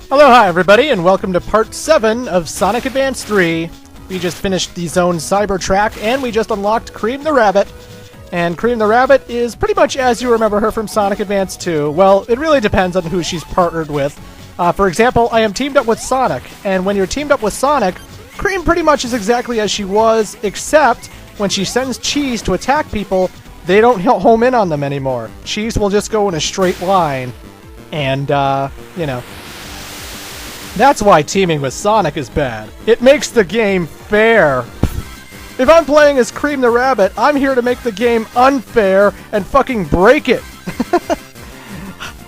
Hello, hi everybody, and welcome to part 7 of Sonic Advance 3. We just finished the Zone Cyber Track, and we just unlocked Cream the Rabbit. And Cream the Rabbit is pretty much as you remember her from Sonic Advance 2. Well, it really depends on who she's partnered with. For example, I am teamed up with Sonic, and when you're teamed up with Sonic, Cream pretty much is exactly as she was, except when she sends Cheese to attack people, they don't home in on them anymore. Cheese will just go in a straight line, and, you know. That's why teaming with Sonic is bad. It makes the game fair. If I'm playing as Cream the Rabbit, I'm here to make the game unfair and fucking break it.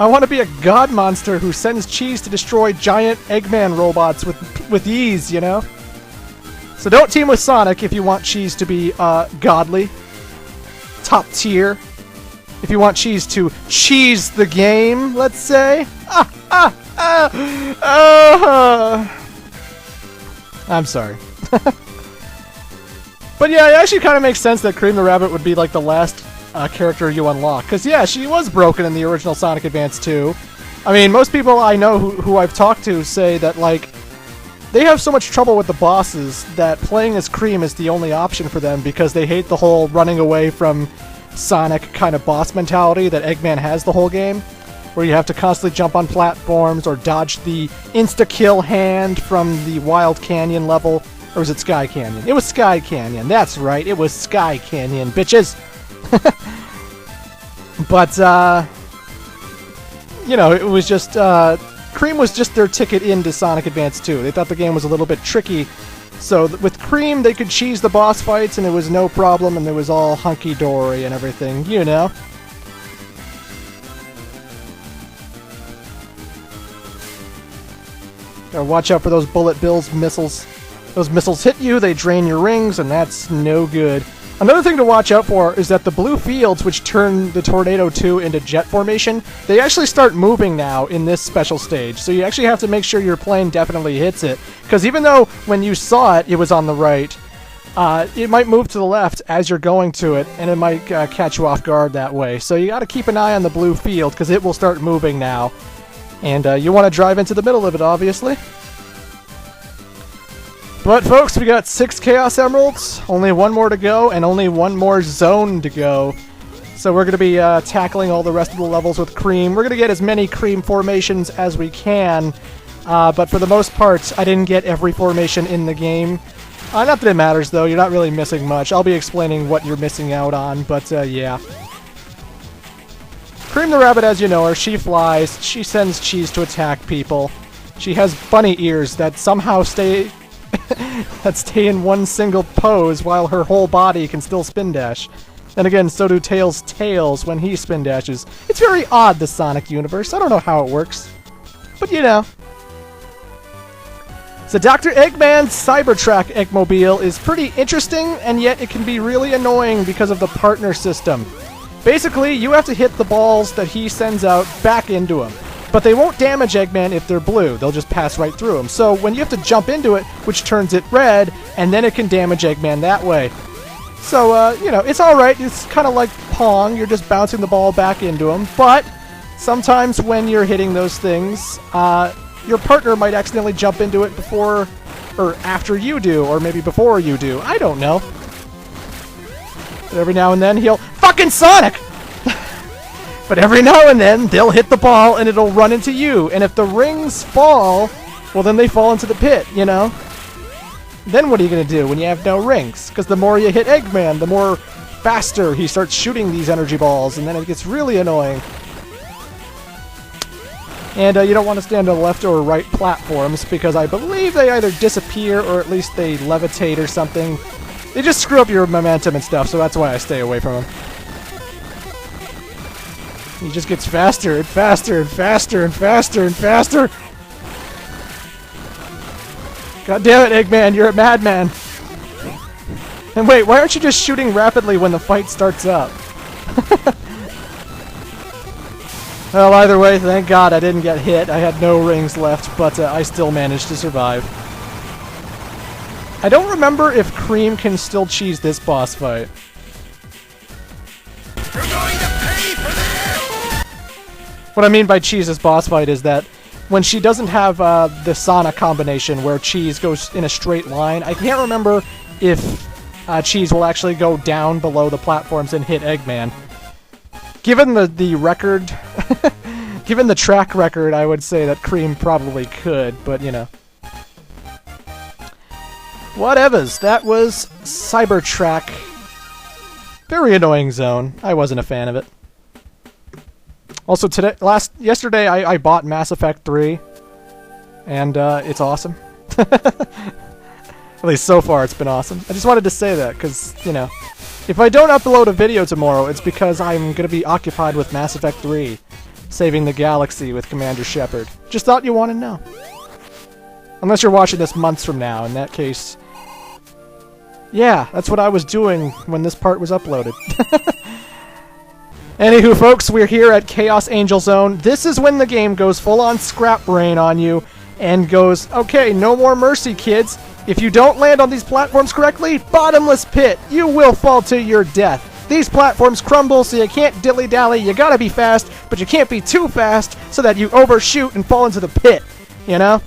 I want to be a god monster who sends Cheese to destroy giant Eggman robots with ease, you know? So don't team with Sonic if you want Cheese to be godly, top tier. If you want Cheese to cheese the game, let's say. I'm sorry. But yeah, it actually kind of makes sense that Cream the Rabbit would be like the last character you unlock. Because yeah, she was broken in the original Sonic Advance 2. I mean, most people I know who I've talked to say that, like, they have so much trouble with the bosses that playing as Cream is the only option for them because they hate the whole running away from Sonic kind of boss mentality that Eggman has the whole game, where you have to constantly jump on platforms or dodge the insta-kill hand from the Wild Canyon level. Or was it Sky Canyon? It was Sky Canyon. That's right. It was Sky Canyon, bitches. But, you know, it was just, Cream was just their ticket into Sonic Advance 2. They thought the game was a little bit tricky. So with Cream, they could cheese the boss fights and it was no problem and it was all hunky-dory and everything, you know. Gotta watch out for those Bullet Bill's missiles. Those missiles hit you, they drain your rings, and that's no good. Another thing to watch out for is that the blue fields, which turn the Tornado 2 into jet formation, they actually start moving now in this special stage. So you actually have to make sure your plane definitely hits it. Because even though when you saw it, it was on the right, it might move to the left as you're going to it, and it might catch you off guard that way. So you gotta keep an eye on the blue field, because it will start moving now. And you want to drive into the middle of it, obviously. But folks, we got 6 Chaos Emeralds, only 1 more to go, and only 1 more zone to go. So we're going to be tackling all the rest of the levels with Cream. We're going to get as many Cream formations as we can, but for the most part, I didn't get every formation in the game. Not that it matters, though. You're not really missing much. I'll be explaining what you're missing out on, but yeah. Cream the Rabbit, as you know her, she flies, she sends Cheese to attack people. She has bunny ears that somehow stay in one single pose while her whole body can still spin dash. And again, so do Tails' tails when he spin dashes. It's very odd, the Sonic universe. I don't know how it works. But you know. So Dr. Eggman's Cybertrack Eggmobile is pretty interesting, and yet it can be really annoying because of the partner system. Basically, you have to hit the balls that he sends out back into him. But they won't damage Eggman if they're blue. They'll just pass right through him. So when you have to jump into it, which turns it red, and then it can damage Eggman that way. So, you know, it's alright. It's kind of like Pong. You're just bouncing the ball back into him. But sometimes when you're hitting those things, your partner might accidentally jump into it before or after you do, or maybe before you do. I don't know. But every now and then he'll... Fucking Sonic! But every now and then, they'll hit the ball and it'll run into you. And if the rings fall, well, then they fall into the pit, you know? Then what are you going to do when you have no rings? Because the more you hit Eggman, the more faster he starts shooting these energy balls. And then it gets really annoying. And you don't want to stand on the left or right platforms because I believe they either disappear or at least they levitate or something. They just screw up your momentum and stuff, so that's why I stay away from them. He just gets faster and faster and faster and faster and faster. God damn it, Eggman, you're a madman. And wait, why aren't you just shooting rapidly when the fight starts up? Well, either way, thank God I didn't get hit. I had no rings left, but I still managed to survive. I don't remember if Cream can still cheese this boss fight. You're going to pay for this! What I mean by cheese this boss fight is that when she doesn't have the Sonic combination where Cheese goes in a straight line. I can't remember if Cheese will actually go down below the platforms and hit Eggman. Given the record, given the track record, I would say that Cream probably could, but you know. Whatevers, that was Cybertrack. Very annoying zone. I wasn't a fan of it. Also, yesterday I bought Mass Effect 3, and it's awesome. At least so far, it's been awesome. I just wanted to say that, because, you know, if I don't upload a video tomorrow, it's because I'm going to be occupied with Mass Effect 3, saving the galaxy with Commander Shepard. Just thought you want to know. Unless you're watching this months from now, in that case... Yeah, that's what I was doing when this part was uploaded. Anywho, folks, we're here at Chaos Angel Zone. This is when the game goes full-on scrap brain on you and goes, okay, no more mercy, kids. If you don't land on these platforms correctly, bottomless pit. You will fall to your death. These platforms crumble, so you can't dilly-dally. You gotta be fast, but you can't be too fast so that you overshoot and fall into the pit, you know?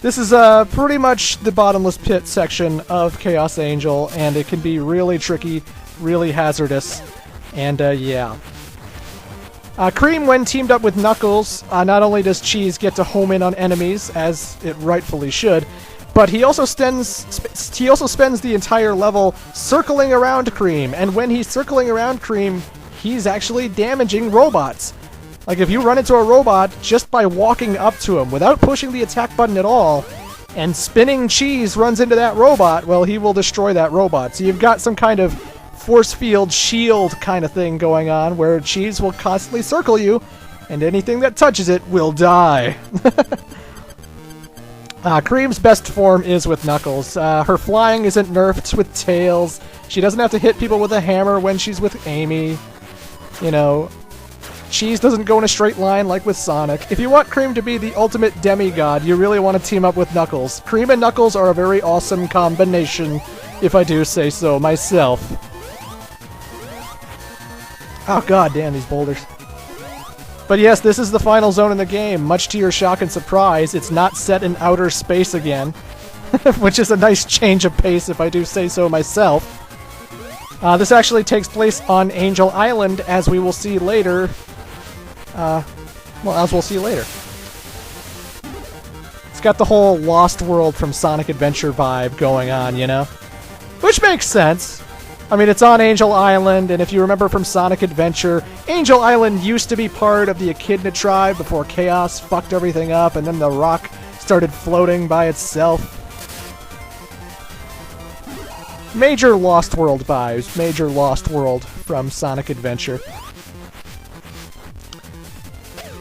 This is pretty much the bottomless pit section of Chaos Angel, and it can be really tricky, really hazardous, and yeah. Cream, when teamed up with Knuckles, not only does Cheese get to home in on enemies, as it rightfully should, but he also spends the entire level circling around Cream, and when he's circling around Cream, he's actually damaging robots. Like, if you run into a robot just by walking up to him without pushing the attack button at all, and spinning Cheese runs into that robot, well, he will destroy that robot. So you've got some kind of force field shield kind of thing going on, where Cheese will constantly circle you, and anything that touches it will die. Cream's best form is with Knuckles. Her flying isn't nerfed with Tails. She doesn't have to hit people with a hammer when she's with Amy. You know... Cheese doesn't go in a straight line like with Sonic. If you want Cream to be the ultimate demigod, you really want to team up with Knuckles. Cream and Knuckles are a very awesome combination, if I do say so myself. Oh god damn these boulders. But yes, this is the final zone in the game. Much to your shock and surprise, it's not set in outer space again. Which is a nice change of pace, if I do say so myself. This actually takes place on Angel Island, as we will see later. Well, as we'll see later. It's got the whole Lost World from Sonic Adventure vibe going on, you know? Which makes sense. I mean, it's on Angel Island, and if you remember from Sonic Adventure, Angel Island used to be part of the Echidna tribe before Chaos fucked everything up, and then the rock started floating by itself. Major Lost World vibes. Major Lost World from Sonic Adventure.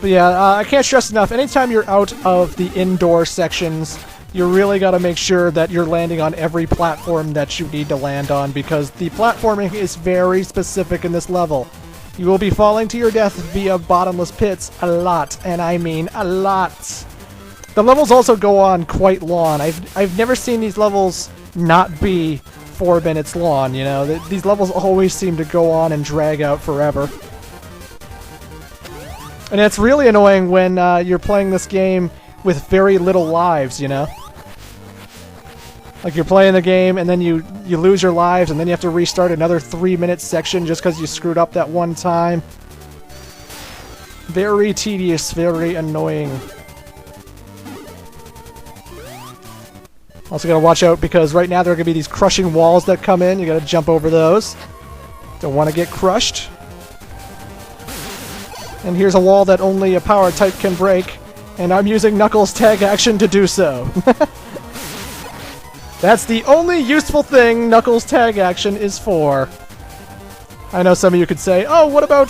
But yeah, I can't stress enough, anytime you're out of the indoor sections, you really gotta make sure that you're landing on every platform that you need to land on, because the platforming is very specific in this level. You will be falling to your death via bottomless pits a lot, and I mean a lot. The levels also go on quite long. I've never seen these levels not be 4 minutes long, you know? These levels always seem to go on and drag out forever. And it's really annoying when you're playing this game with very little lives, you know? Like, you're playing the game, and then you lose your lives, and then you have to restart another 3-minute section just because you screwed up that one time. Very tedious, very annoying. Also gotta watch out, because right now there are gonna be these crushing walls that come in. You gotta jump over those. Don't want to get crushed. And here's a wall that only a power type can break, and I'm using Knuckles' tag action to do so. That's the only useful thing Knuckles' tag action is for. I know some of you could say, oh, what about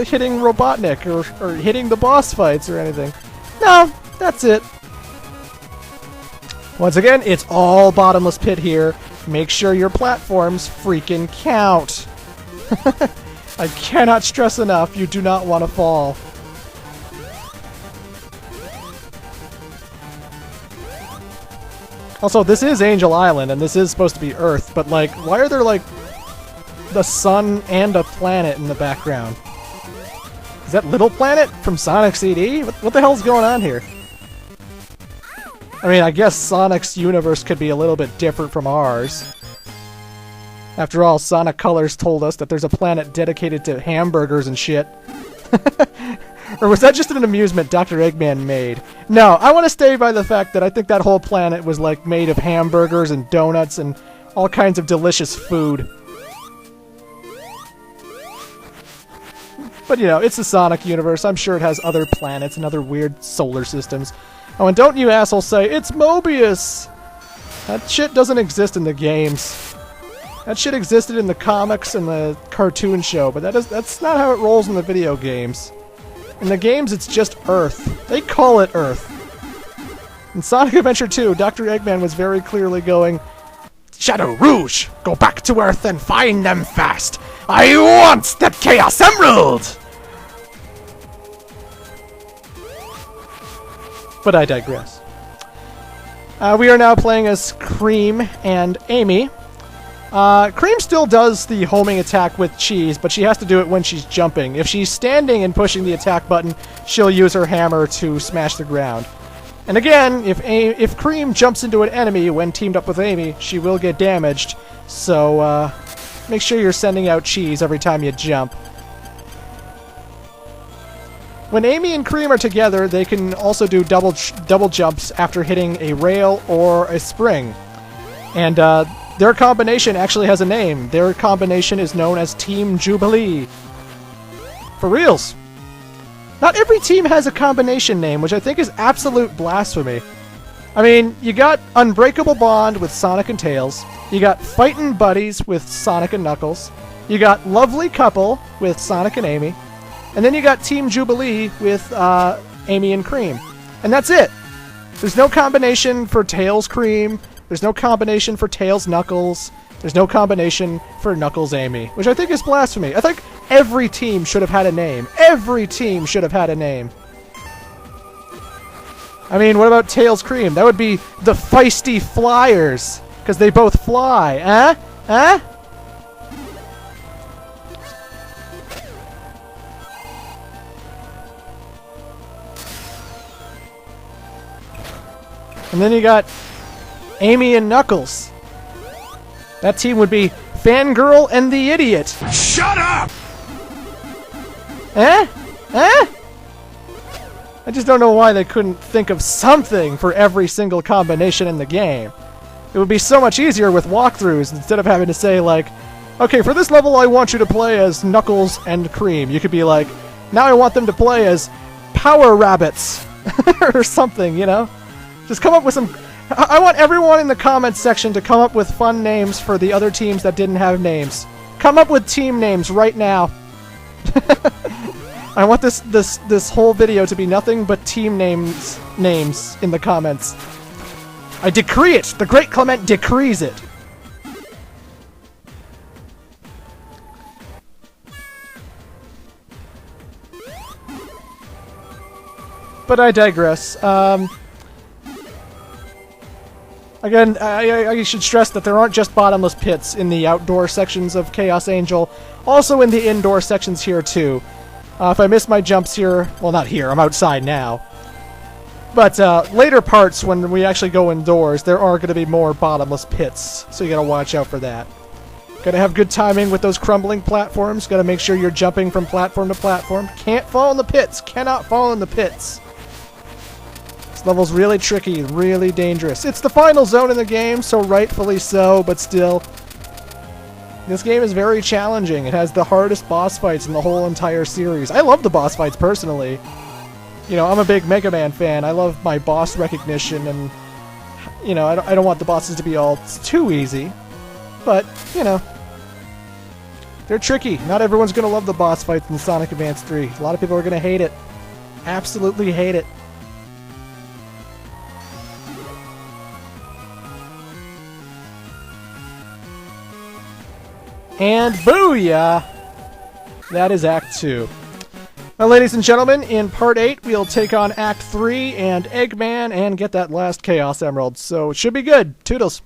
hitting Robotnik, or hitting the boss fights or anything? No, that's it. Once again, it's all bottomless pit here. Make sure your platforms freaking count. I cannot stress enough, you do not want to fall. Also, this is Angel Island, and this is supposed to be Earth, but, like, why are there, like, the sun and a planet in the background? Is that Little Planet from Sonic CD? What the hell's going on here? I mean, I guess Sonic's universe could be a little bit different from ours. After all, Sonic Colors told us that there's a planet dedicated to hamburgers and shit. Or was that just an amusement Dr. Eggman made? No, I want to stay by the fact that I think that whole planet was like made of hamburgers and donuts and all kinds of delicious food. But you know, it's the Sonic universe. I'm sure it has other planets and other weird solar systems. Oh, and don't you assholes say, it's Mobius! That shit doesn't exist in the games. That shit existed in the comics and the cartoon show, but that's not how it rolls in the video games. In the games, it's just Earth. They call it Earth. In Sonic Adventure 2, Dr. Eggman was very clearly going, Shadow Rouge, go back to Earth and find them fast. I want the Chaos Emerald! But I digress. We are now playing as Cream and Amy. Cream still does the homing attack with cheese, but she has to do it when she's jumping. If she's standing and pushing the attack button, she'll use her hammer to smash the ground. And again, if Cream jumps into an enemy when teamed up with Amy, she will get damaged. So, make sure you're sending out cheese every time you jump. When Amy and Cream are together, they can also do double jumps after hitting a rail or a spring. And, their combination actually has a name. Their combination is known as Team Jubilee. For reals. Not every team has a combination name, which I think is absolute blasphemy. I mean, you got Unbreakable Bond with Sonic and Tails. You got Fightin' Buddies with Sonic and Knuckles. You got Lovely Couple with Sonic and Amy. And then you got Team Jubilee with Amy and Cream. And that's it. There's no combination for Tails Cream. There's no combination for Tails Knuckles. There's no combination for Knuckles Amy, which I think is blasphemy. I think every team should have had a name. Every team should have had a name. I mean, what about Tails Cream? That would be the Feisty Flyers, because they both fly. Eh? Eh? And then you got Amy and Knuckles. That team would be Fangirl and the Idiot. Shut up! Eh? Eh? I just don't know why they couldn't think of something for every single combination in the game. It would be so much easier with walkthroughs instead of having to say, like, okay, for this level I want you to play as Knuckles and Cream. You could be like, now I want them to play as Power Rabbits. Or something, you know? Just come up with some... I want everyone in the comments section to come up with fun names for the other teams that didn't have names. Come up with team names right now. I want this whole video to be nothing but team names in the comments. I decree it! The Great Clement decrees it! But I digress. Again, I should stress that there aren't just bottomless pits in the outdoor sections of Chaos Angel, also in the indoor sections here too. If I miss my jumps here, well, not here, I'm outside now. But later parts, when we actually go indoors, there are going to be more bottomless pits, so you gotta watch out for that. Gotta have good timing with those crumbling platforms, gotta make sure you're jumping from platform to platform. Can't fall in the pits, cannot fall in the pits. This level's really tricky, really dangerous. It's the final zone in the game, so rightfully so, but still. This game is very challenging. It has the hardest boss fights in the whole entire series. I love the boss fights, personally. You know, I'm a big Mega Man fan. I love my boss recognition, and, you know, I don't want the bosses to be all too easy. But, you know, they're tricky. Not everyone's going to love the boss fights in Sonic Advance 3. A lot of people are going to hate it. Absolutely hate it. And booyah! That is Act 2. Now, ladies and gentlemen, in Part 8, we'll take on Act 3 and Eggman and get that last Chaos Emerald. So it should be good. Toodles.